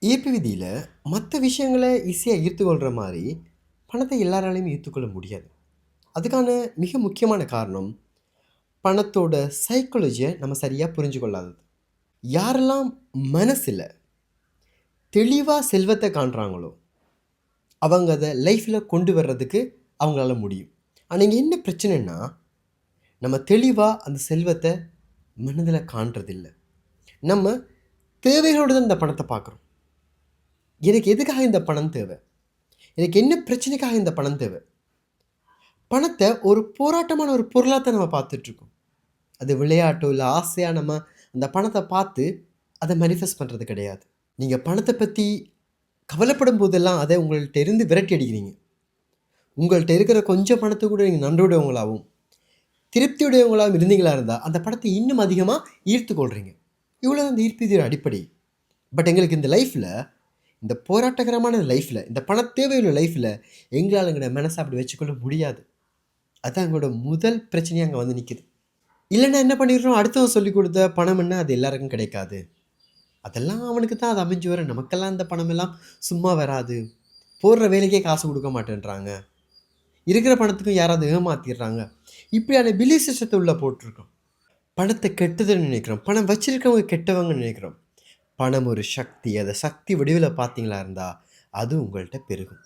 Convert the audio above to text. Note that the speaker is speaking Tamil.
ஈர்ப்பு விதியில மத்த விஷயங்கள ஈஸியா ஈர்த்துக்கொள்ற மாரி, பணத்த எல்லாராலயும் ஈர்த்துக்கொள்ள முடியாது. அதுக்கான மிக முக்கியமான காரணம், பணத்தோட சைக்காலஜிய நம்ம சரியா புரிஞ்சு கொள்ளாதது. யாரெல்லாம் மனசுல தெளிவா செல்வத்த காண்றாங்களோ, அவங்க அத லைஃப்ல கொண்டு வர்றதுக்கு அவங்களால முடியும். ஆனா இங்க என்ன பிரச்சனைன்னா, நம்ம தெளிவா அந்த செல்வத்த மனதுல காண்றதில்ல. நம்ம தேவைகளோட தான் இந்த பணத்த பார்க்குறோம். எனக்கு எதுக்காக இந்த பணம் தேவ? எனக்கு என்ன பிரச்சனைக்காக இந்த பணம் தேவ? பணத்த ஒரு போராட்டமான ஒரு பொருளா தான் நம்ம பார்த்துட்ருக்கோம். அது விளையாட்டோ, இல்ல ஆசையா நம்ம அந்த பணத்த பார்த்து அத மேனிஃபெஸ்ட் பண்றது கிடையாது. நீங்க பணத்த பத்தி கவலைப்படும் போதெல்லாம் அத உங்கள்ட்ட இருந்து விரட்டி அடிக்கிறீங்க. உங்கள்ட்ட இருக்கிற கொஞ்சம் பணத்த கூட நீங்க நன்றியுடையவங்களாவும், திருப்தியுடையவங்களாவும் இருந்தீங்களா இருந்தா, அந்த பணத்த இன்னும் அதிகமா ஈர்த்துக் கொள்றீங்க. இவ்வளோ தான் இந்த ஈர்ப்பு விதியோட அடிப்படை. பட் எங்களுக்கு இந்த லைஃப்ல, இந்த போராட்டகரமான லைஃப்ல, இந்த பண தேவையுள்ள லைஃப்ல எங்களால எங்களோட மனச அப்படி வச்சுக்கொள்ள முடியாது. அதான் எங்களோட முதல் பிரச்சனையா அங்க வந்து நிக்குது. இல்லன்னா என்ன பண்ணிடுறோம், அடுத்தவன் சொல்லிக் குடுத்த பணம்ன்னா அது எல்லாருக்கும் கிடைக்காது. அதெல்லாம் அவனுக்கு தான் அது அமைஞ்சு வரும். நமக்கெல்லாம் இந்த பணமெல்லாம் சும்மா வராது. போடுற வேலைக்கே காசு குடுக்க மாட்டேன்றாங்க. இருக்கிற பணத்துக்கும் யாராவது ஏமாத்திர்றாங்க. இப்படியான பிலீஃப் சிஸ்டத்த உள்ள போட்டுருக்கோம். பணத்த கெட்டதுன்னு நினைக்கிறோம். பணம் வச்சிருக்கவங்க கெட்டவங்கன்னு நினைக்கிறோம். பணம் ஒரு சக்தி. அத சக்தி வடிவில பார்த்தீங்களா இருந்தா, அது உங்கள்ட்ட பெருகும்.